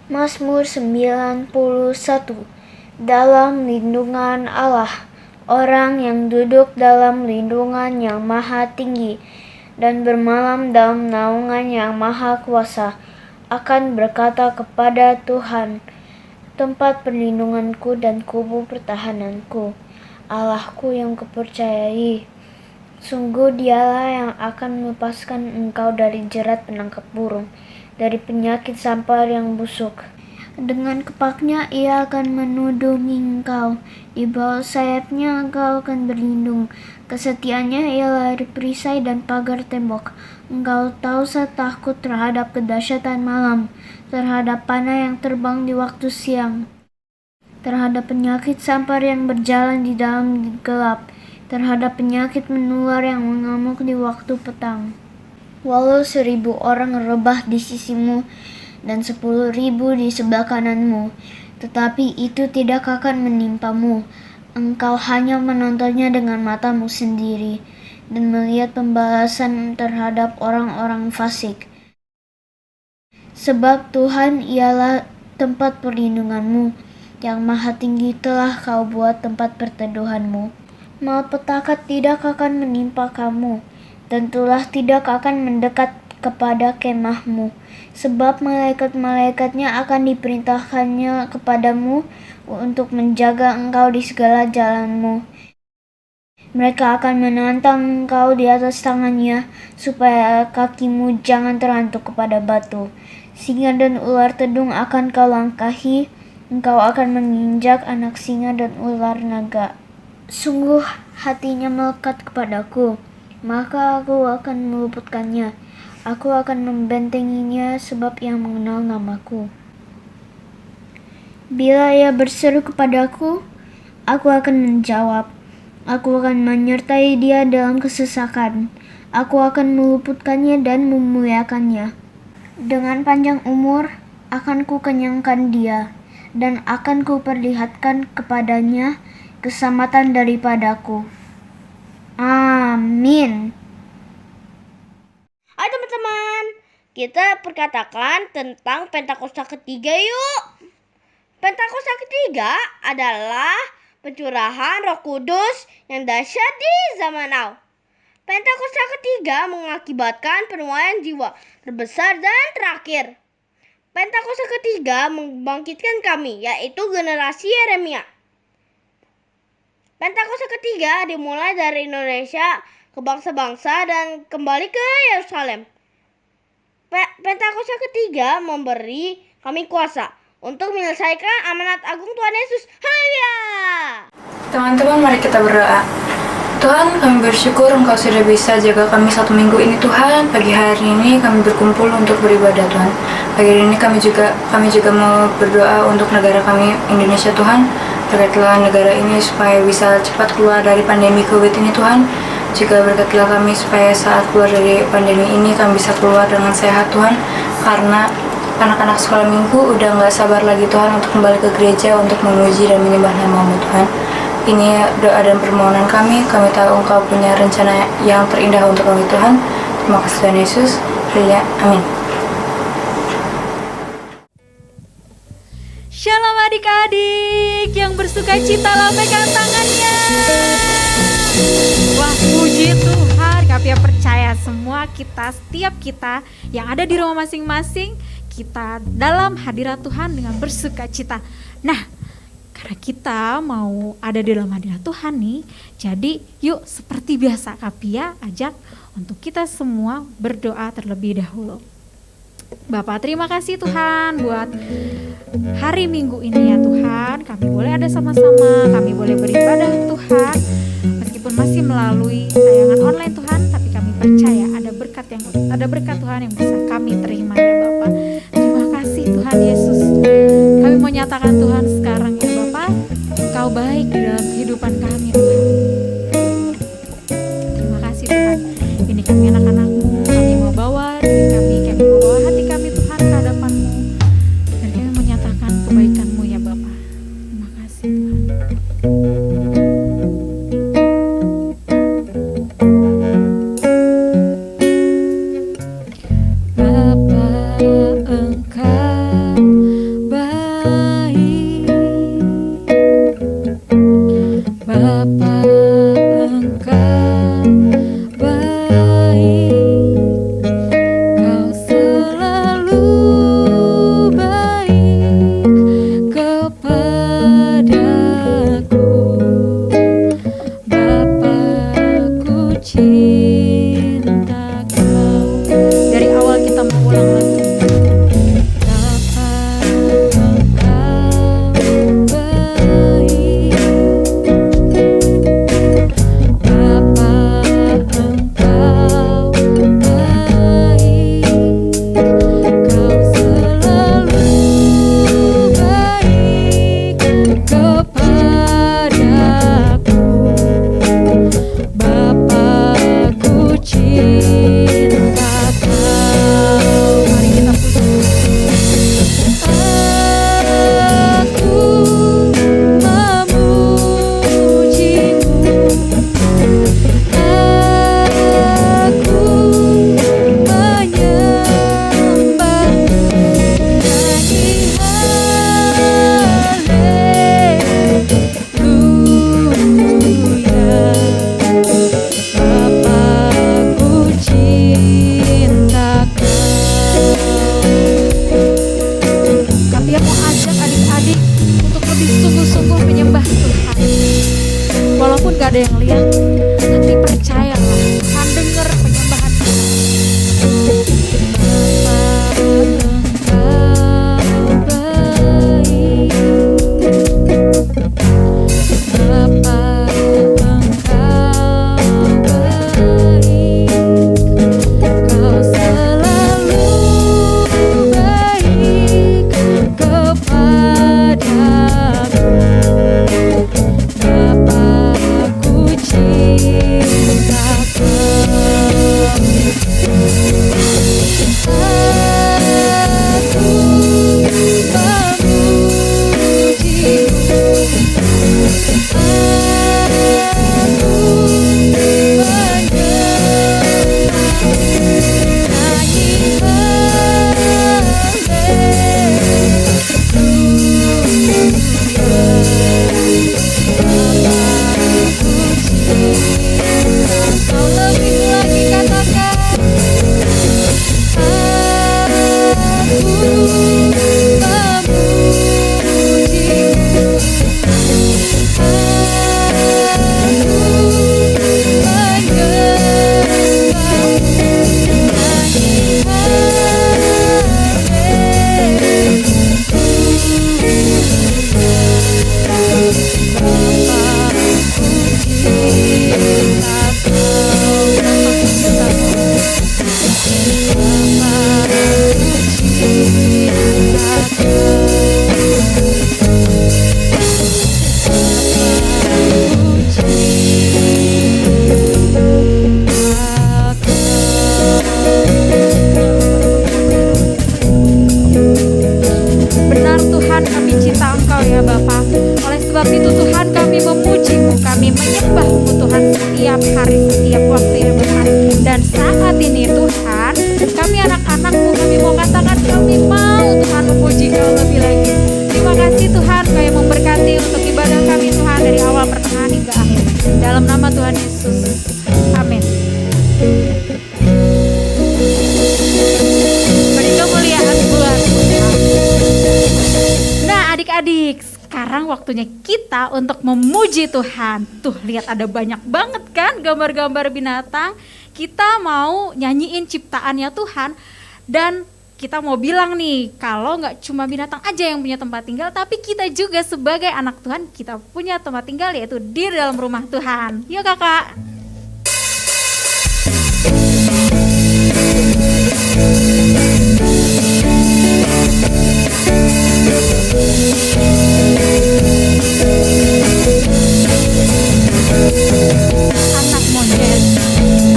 Mazmur 91. Dalam lindungan Allah, orang yang duduk dalam lindungan yang maha tinggi dan bermalam dalam naungan yang maha kuasa akan berkata kepada Tuhan, tempat perlindunganku dan kubu pertahananku, Allahku yang kupercayai. Sungguh dialah yang akan melepaskan engkau dari jerat penangkap burung, dari penyakit sampar yang busuk. Dengan kepaknya ia akan menudungi engkau, di bawah sayapnya engkau akan berlindung. Kesetiaannya ialah perisai dan pagar tembok. Engkau tahu saya takut terhadap kedahsyatan malam, terhadap panah yang terbang di waktu siang, terhadap penyakit sampar yang berjalan di dalam gelap, terhadap penyakit menular yang mengamuk di waktu petang. Walau 1,000 orang rebah di sisimu dan 10,000 di sebelah kananmu, tetapi itu tidak akan menimpamu. Engkau hanya menontonnya dengan matamu sendiri dan melihat pembalasan terhadap orang-orang fasik. Sebab Tuhan ialah tempat perlindunganmu, yang maha tinggi telah kau buat tempat perteduhanmu. Malapetaka tidak akan menimpa kamu, dan tulah tidak akan mendekat kepada kemahmu, sebab malaikat-malaikatnya akan diperintahkannya kepadamu untuk menjaga engkau di segala jalanmu. Mereka akan menantang engkau di atas tangannya, supaya kakimu jangan terhantuk kepada batu. Singa dan ular tedung akan kau langkahi, engkau akan menginjak anak singa dan ular naga. Sungguh hatinya melekat kepadaku, maka aku akan meluputkannya. Aku akan membentenginya sebab ia mengenal namaku. Bila ia berseru kepadaku, aku akan menjawab. Aku akan menyertai dia dalam kesesakan. Aku akan meluputkannya dan memuliakannya. Dengan panjang umur akan kukenyangkan dia, dan akan kuperlihatkan kepadanya keselamatan daripadaku. Amin. Hai teman-teman, kita perkatakan tentang Pentakosta ketiga yuk. Pentakosta ketiga adalah pencurahan Roh Kudus yang dahsyat di zaman now. Pentakosta ketiga mengakibatkan penuaian jiwa terbesar dan terakhir. Pentakosta ketiga membangkitkan kami, yaitu generasi Yeremia. Pentakosta ketiga dimulai dari Indonesia ke bangsa-bangsa dan kembali ke Yerusalem. Pentakosta ketiga memberi kami kuasa untuk menyelesaikan amanat agung Tuhan Yesus. Haleluya! Teman-teman, mari kita berdoa. Tuhan, kami bersyukur Engkau sudah bisa jaga kami 1 minggu ini Tuhan. Pagi hari ini kami berkumpul untuk beribadah Tuhan. Pagi hari ini kami juga mau berdoa untuk negara kami Indonesia Tuhan. Berkatilah negara ini supaya bisa cepat keluar dari pandemi COVID ini Tuhan. Juga berkatilah kami supaya saat keluar dari pandemi ini kami bisa keluar dengan sehat Tuhan. Karena anak-anak sekolah minggu udah gak sabar lagi Tuhan untuk kembali ke gereja untuk memuji dan menyembah nama-Mu Tuhan. Ini doa dan permohonan kami tahu Engkau punya rencana yang terindah untuk kami Tuhan. Terima kasih Tuhan Yesus. Haleluya. Amin. Shalom adik-adik yang bersuka cita, lambaikan tangannya. Wah, puji Tuhan, Kapia percaya semua kita, setiap kita yang ada di rumah masing-masing, kita dalam hadirat Tuhan dengan bersuka cita. Nah, karena kita mau ada di dalam hadirat Tuhan nih, jadi yuk seperti biasa Kapia ajak untuk kita semua berdoa terlebih dahulu. Bapak, terima kasih Tuhan buat hari Minggu ini ya Tuhan. Kami boleh ada sama-sama, kami boleh beribadah Tuhan. Meskipun masih melalui tayangan online Tuhan, tapi kami percaya ada berkat Tuhan yang bisa kami terima ya Bapak. Terima kasih Tuhan Yesus. Kami mau nyatakan Tuhan sekarang ya Bapak, Engkau baik di dalam kehidupan kami Tuhan. Terima kasih Tuhan. Ini kami anak-anak-Mu, kami mau bawa diri kami mau bawa hati kami Tuhan ke hadapan-Mu, dan kami menyatakan kebaikan-Mu ya Bapa. Terima kasih Tuhan. Bapa, Engkau Waktunya kita untuk memuji Tuhan. Tuh lihat ada banyak banget kan gambar-gambar binatang. Kita mau nyanyiin ciptaannya Tuhan. Dan kita mau bilang nih, kalau gak cuma binatang aja yang punya tempat tinggal, tapi kita juga sebagai anak Tuhan, kita punya tempat tinggal yaitu di dalam rumah Tuhan. Yuk kakak. Anak monyet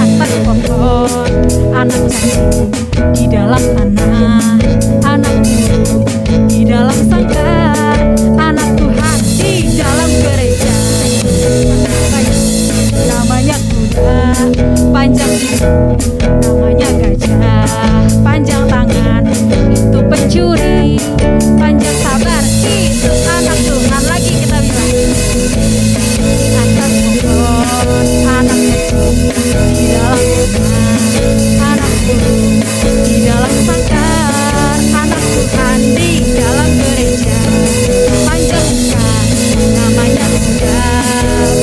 atas pohon, anak cacing di dalam tanah, anak burung di dalam sangkar, anak Tuhan di dalam gereja. Namanya kuda, panjang hidung, namanya gajah, panjang tangan, itu pencuri, panjang sabar, itu anak Tuhan. Lagi kita bilang atas pohon, anak kecil di dalam rumah, anak burung di dalam sangkar, anak Tuhan di dalam gereja. Panjang muka, namanya kuda,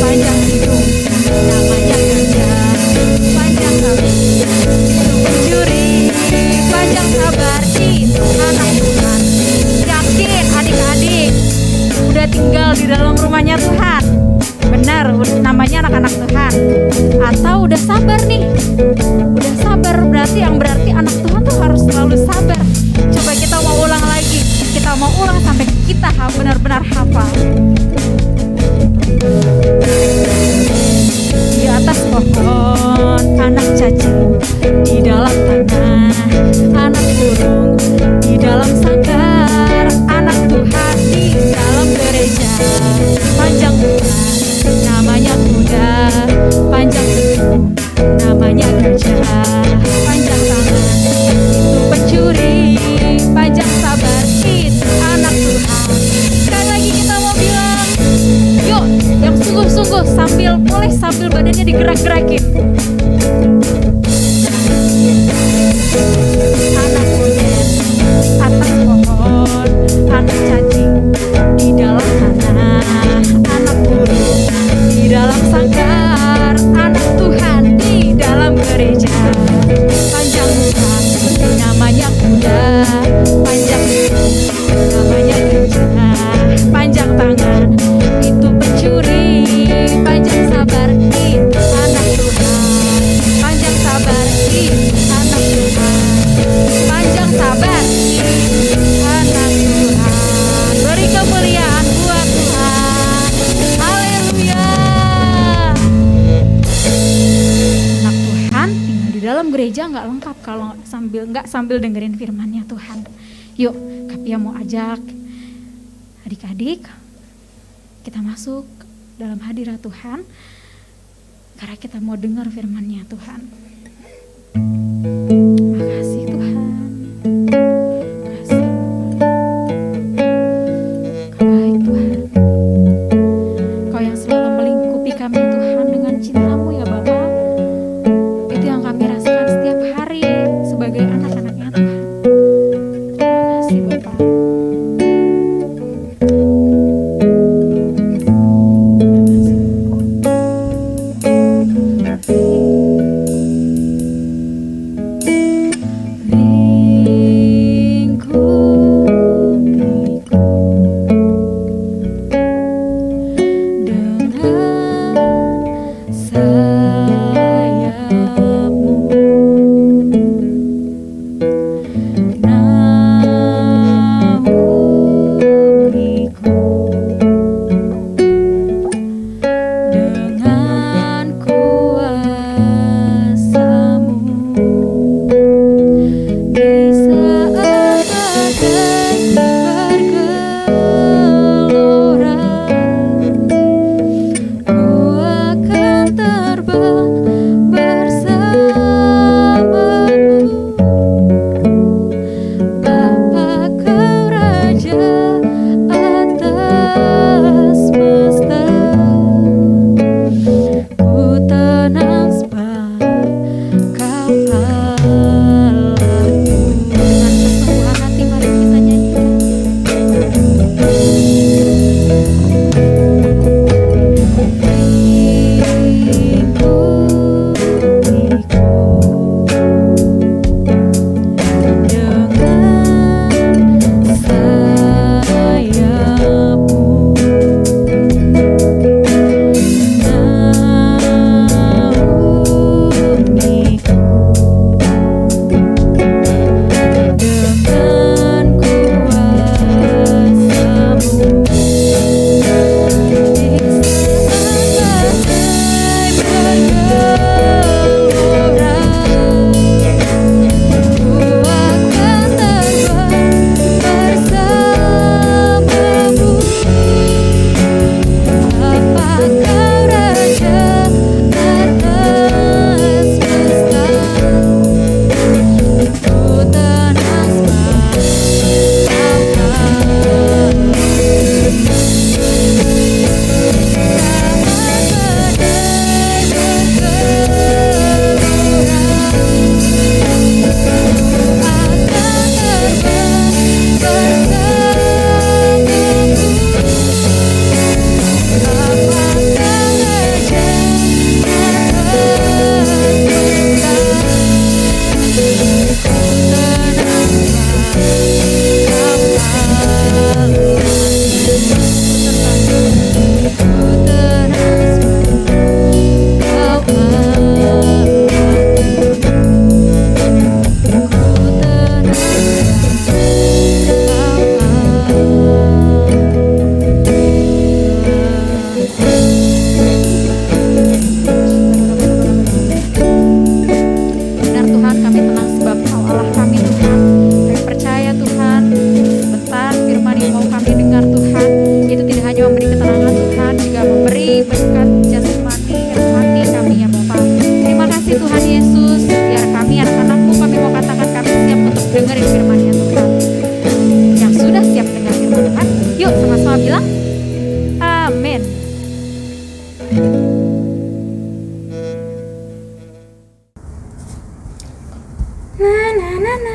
panjang hidung, namanya gajah, panjang kaki, itu pencuri, panjang sabar, itu anak Tuhan. Yakin adik-adik udah tinggal di dalam rumahnya Tuhan? Benar, namanya anak-anak Tuhan. Atau udah sabar nih? Udah sabar berarti anak Tuhan tuh harus selalu sabar. Coba kita mau ulang lagi. Kita mau ulang sampai kita benar-benar hafal. Di atas pohon, anak cacing di dalam tanah, anak burung di dalam sangkar, anak Tuhan di dalam gereja. Panjang muka, namanya kuda, panjang hidung, namanya gajah, panjang tangan, itu pencuri, panjang sabar, itu anak Tuhan. Sekali lagi kita mau bilang, yuk yang sungguh-sungguh sambil badannya digerak-gerakin. Anak monyet atas pohon, anak cacing di dalam tanah, anak burung di dalam sangkar, anak Tuhan di dalam gereja. Panjang muka, namanya kuda, panjang hidung, namanya gajah, panjang tangan, itu pencuri, panjang sabar, itu anak Tuhan. di dalam gereja nggak lengkap kalau nggak sambil dengerin firman-Nya Tuhan. Yuk, Kapia mau ajak adik-adik kita masuk dalam hadirat Tuhan karena kita mau dengar firman-Nya Tuhan. Makasih Tuhan. Makasih. Kau baik Tuhan. Kau yang selalu melingkupi kami Tuhan dengan cinta-Mu ya Bapa. Itu yang kami rasakan setiap hari sebagai anak-anak-Nya Tuhan. Terima kasih Bapa.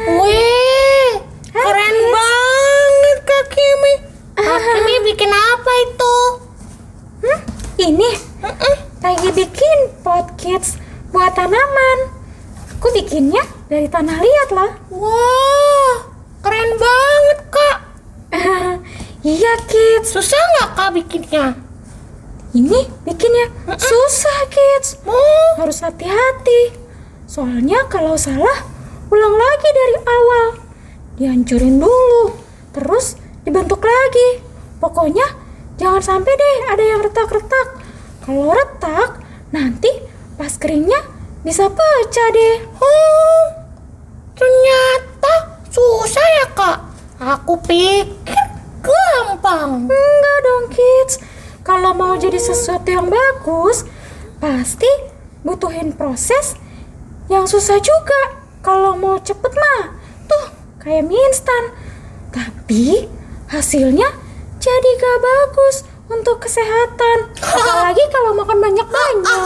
Wih, keren banget Kak Kimi. Kak Kimi bikin apa itu? Ini lagi bikin pot kids buat tanaman. Aku bikinnya dari tanah liat lah. Wah, keren banget Kak. Iya kids. Susah nggak Kak bikinnya? Ini bikinnya susah kids. Harus hati-hati. Soalnya kalau salah ulang lagi dari awal. Dihancurin dulu, terus dibentuk lagi. Pokoknya jangan sampai deh ada yang retak-retak. Kalau retak, nanti pas keringnya bisa pecah deh. Aku pikir gampang. Enggak dong kids. Kalau mau jadi sesuatu yang bagus, pasti butuhin proses yang susah juga. Kalau mau cepet mah, tuh kayak mie instan. Tapi hasilnya jadi gak bagus untuk kesehatan. Apalagi kalau makan banyak-banyak.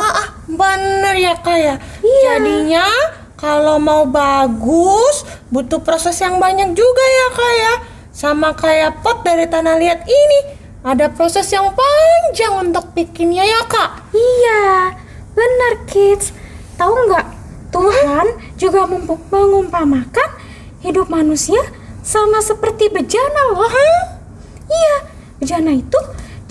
Bener ya Kak ya. Iya. Jadinya kalau mau bagus butuh proses yang banyak juga ya Kak ya. Sama kayak pot dari tanah liat ini, ada proses yang panjang untuk bikinnya ya Kak. Iya, benar kids. Tahu nggak? Tuhan juga mengumpamakan hidup manusia sama seperti bejana loh. Iya, bejana itu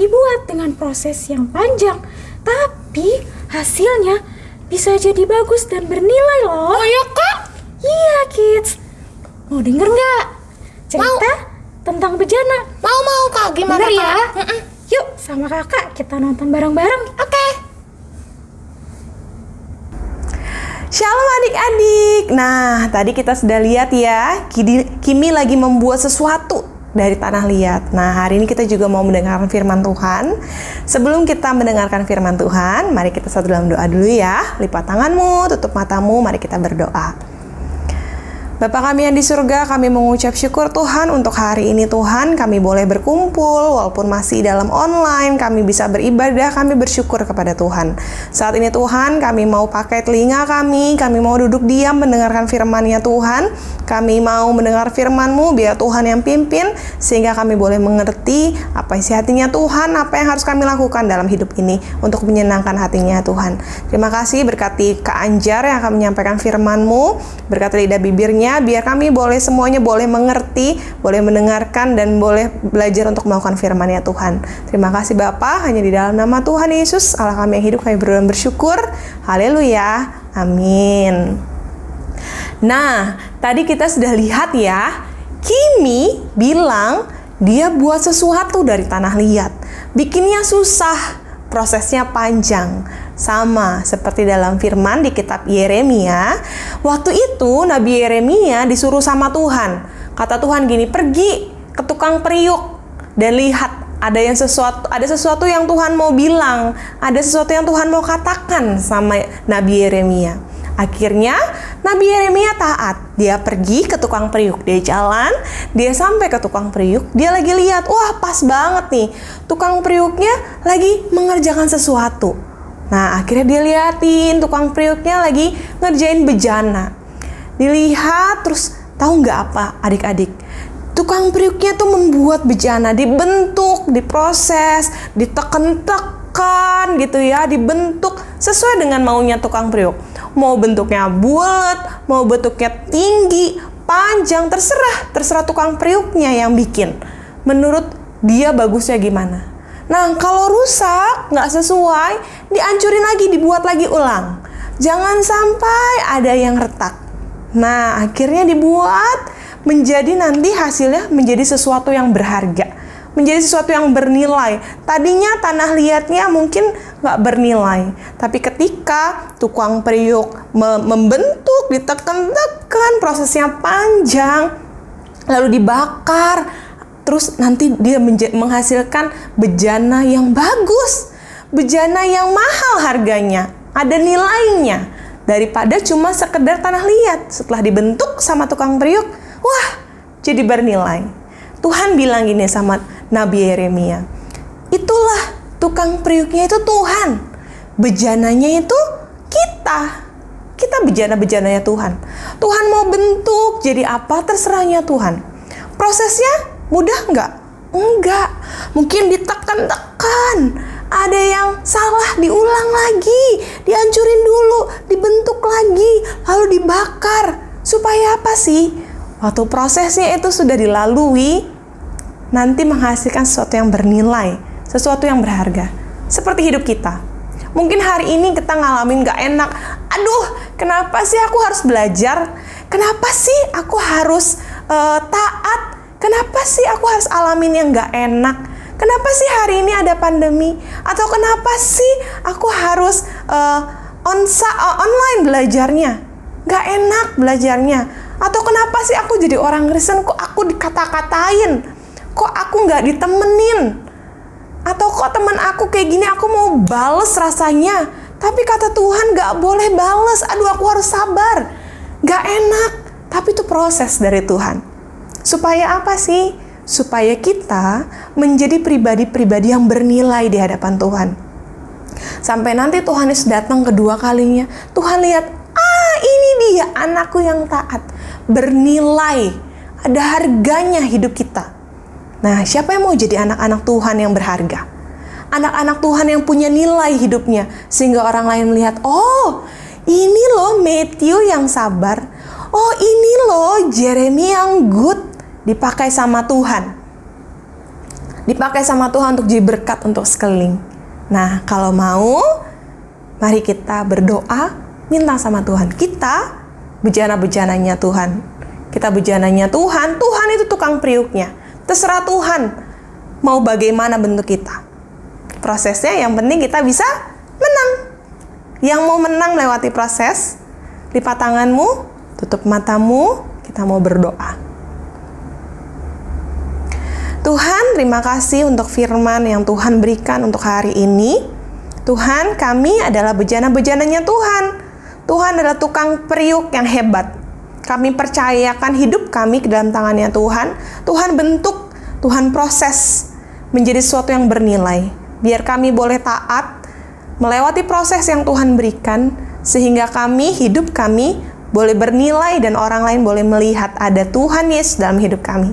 dibuat dengan proses yang panjang, tapi hasilnya bisa jadi bagus dan bernilai loh. Oh ya Kak? Iya kids. Mau denger nggak cerita tentang bejana? Mau Kak, gimana Bener ya? Kak? Yuk sama kakak kita nonton bareng-bareng. Oke. Shalom adik-adik. Nah, tadi kita sudah lihat ya, Kimi lagi membuat sesuatu dari tanah liat. Nah, hari ini kita juga mau mendengarkan firman Tuhan. Sebelum kita mendengarkan firman Tuhan, mari kita satu dalam doa dulu ya. Lipat tanganmu, tutup matamu, mari kita berdoa. Bapa kami yang di surga, kami mengucap syukur Tuhan untuk hari ini Tuhan, kami boleh berkumpul walaupun masih dalam online, kami bisa beribadah, kami bersyukur kepada Tuhan. Saat ini Tuhan, kami mau pakai telinga kami mau duduk diam mendengarkan firman-Nya Tuhan, kami mau mendengar firman-Mu, biar Tuhan yang pimpin, sehingga kami boleh mengerti apa isi hatinya Tuhan, apa yang harus kami lakukan dalam hidup ini untuk menyenangkan hatinya Tuhan. Terima kasih, berkati Kak Anjar yang akan menyampaikan firman-Mu, berkati lidah bibirnya, biar kami semuanya boleh mengerti, boleh mendengarkan, dan boleh belajar untuk melakukan firman-Nya Tuhan. Terima kasih Bapa, hanya di dalam nama Tuhan Yesus, Allah kami yang hidup, kami berdoa dan bersyukur. Haleluya, amin. Nah, tadi kita sudah lihat ya, Kimi bilang dia buat sesuatu dari tanah liat. Bikinnya susah, prosesnya panjang. Sama seperti dalam firman di kitab Yeremia. Waktu itu Nabi Yeremia disuruh sama Tuhan. Kata Tuhan gini, pergi ke tukang periuk dan lihat ada sesuatu yang Tuhan mau bilang, ada sesuatu yang Tuhan mau katakan sama Nabi Yeremia. Akhirnya Nabi Yeremia taat. Dia pergi ke tukang periuk. Dia jalan, dia sampai ke tukang periuk. Dia lagi lihat, wah pas banget nih, tukang periuknya lagi mengerjakan sesuatu. Nah, akhirnya dia liatin tukang periuknya lagi ngerjain bejana. Dilihat, terus tahu nggak apa adik-adik? Tukang periuknya tuh membuat bejana, dibentuk, diproses, diteken-teken gitu ya, dibentuk sesuai dengan maunya tukang periuk. Mau bentuknya bulat, mau bentuknya tinggi, panjang, terserah tukang periuknya yang bikin. Menurut dia bagusnya gimana? Nah, kalau rusak, nggak sesuai, dihancurin lagi, dibuat lagi ulang. Jangan sampai ada yang retak. Nah, akhirnya dibuat menjadi nanti hasilnya menjadi sesuatu yang berharga. Menjadi sesuatu yang bernilai. Tadinya tanah liatnya mungkin nggak bernilai. Tapi ketika tukang periuk membentuk, diteken-teken, prosesnya panjang, lalu dibakar, terus nanti dia menghasilkan bejana yang bagus, bejana yang mahal harganya, ada nilainya, daripada cuma sekedar tanah liat. Setelah dibentuk sama tukang periuk, wah, jadi bernilai. Tuhan bilang gini sama Nabi Yeremia, itulah tukang periuknya itu Tuhan, bejananya itu kita bejana-bejananya Tuhan. Tuhan mau bentuk jadi apa, terserahnya Tuhan. Prosesnya mudah nggak? Enggak. Mungkin ditekan-tekan. Ada yang salah, diulang lagi. Dihancurin dulu, dibentuk lagi, lalu dibakar. Supaya apa sih? Waktu prosesnya itu sudah dilalui, nanti menghasilkan sesuatu yang bernilai, sesuatu yang berharga. Seperti hidup kita. Mungkin hari ini kita ngalamin gak enak. Aduh, kenapa sih aku harus belajar? Kenapa sih aku harus taat? Kenapa sih aku harus alamin yang gak enak? Kenapa sih hari ini ada pandemi? Atau kenapa sih aku harus online belajarnya? Gak enak belajarnya. Atau kenapa sih aku jadi orang Kristen kok aku dikata-katain? Kok aku nggak ditemenin? Atau kok teman aku kayak gini, aku mau bales rasanya, tapi kata Tuhan nggak boleh bales. Aduh, aku harus sabar. Nggak enak. Tapi itu proses dari Tuhan. Supaya apa sih? Supaya kita menjadi pribadi-pribadi yang bernilai di hadapan Tuhan. Sampai nanti Tuhan Yesus datang kedua kalinya, Tuhan lihat, ini dia anakku yang taat, bernilai, ada harganya hidup kita. Nah, siapa yang mau jadi anak-anak Tuhan yang berharga? Anak-anak Tuhan yang punya nilai hidupnya, sehingga orang lain melihat, oh, ini loh Matthew yang sabar. Oh, ini loh Jeremy yang good, dipakai sama Tuhan. Dipakai sama Tuhan untuk jadi berkat untuk sekeliling. Nah, kalau mau, mari kita berdoa, minta sama Tuhan. Kita bejana-bejananya Tuhan. Kita bejananya Tuhan. Tuhan itu tukang periuknya. Terserah Tuhan mau bagaimana bentuk kita. Prosesnya yang penting kita bisa menang. Yang mau menang melewati proses, lipat tanganmu, tutup matamu, kita mau berdoa. Tuhan, terima kasih untuk firman yang Tuhan berikan untuk hari ini. Tuhan, kami adalah bejana-bejananya Tuhan. Tuhan adalah tukang periuk yang hebat. Kami percayakan hidup kami ke dalam tangannya Tuhan. Tuhan bentuk, Tuhan proses menjadi sesuatu yang bernilai. Biar kami boleh taat, melewati proses yang Tuhan berikan, sehingga kami, hidup kami, boleh bernilai dan orang lain boleh melihat ada Tuhan Yesus dalam hidup kami.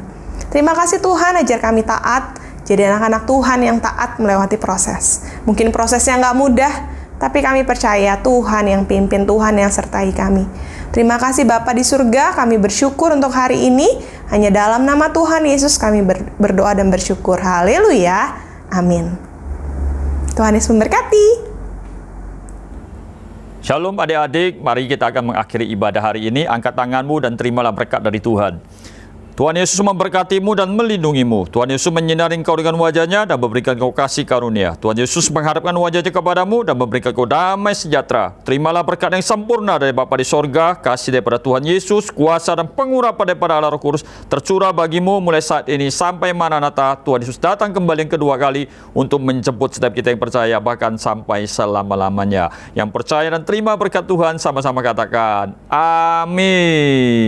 Terima kasih Tuhan, ajar kami taat, jadi anak-anak Tuhan yang taat melewati proses. Mungkin prosesnya nggak mudah, tapi kami percaya Tuhan yang pimpin, Tuhan yang sertai kami. Terima kasih Bapa di surga, kami bersyukur untuk hari ini. Hanya dalam nama Tuhan Yesus kami berdoa dan bersyukur. Haleluya. Amin. Tuhan Yesus memberkati. Shalom adik-adik, mari kita akan mengakhiri ibadah hari ini. Angkat tanganmu dan terimalah berkat dari Tuhan. Tuhan Yesus memberkatimu dan melindungimu. Tuhan Yesus menyinari engkau dengan wajah-Nya dan memberikan kau kasih karunia. Tuhan Yesus menghadapkan wajah-Nya kepadamu dan memberikan kau damai sejahtera. Terimalah berkat yang sempurna dari Bapa di sorga, kasih daripada Tuhan Yesus, kuasa dan pengurapan daripada Allah Roh Kudus tercurah bagimu mulai saat ini sampai Maranatha. Tuhan Yesus datang kembali yang kedua kali untuk menjemput setiap kita yang percaya, bahkan sampai selama-lamanya. Yang percaya dan terima berkat Tuhan sama-sama katakan, amin.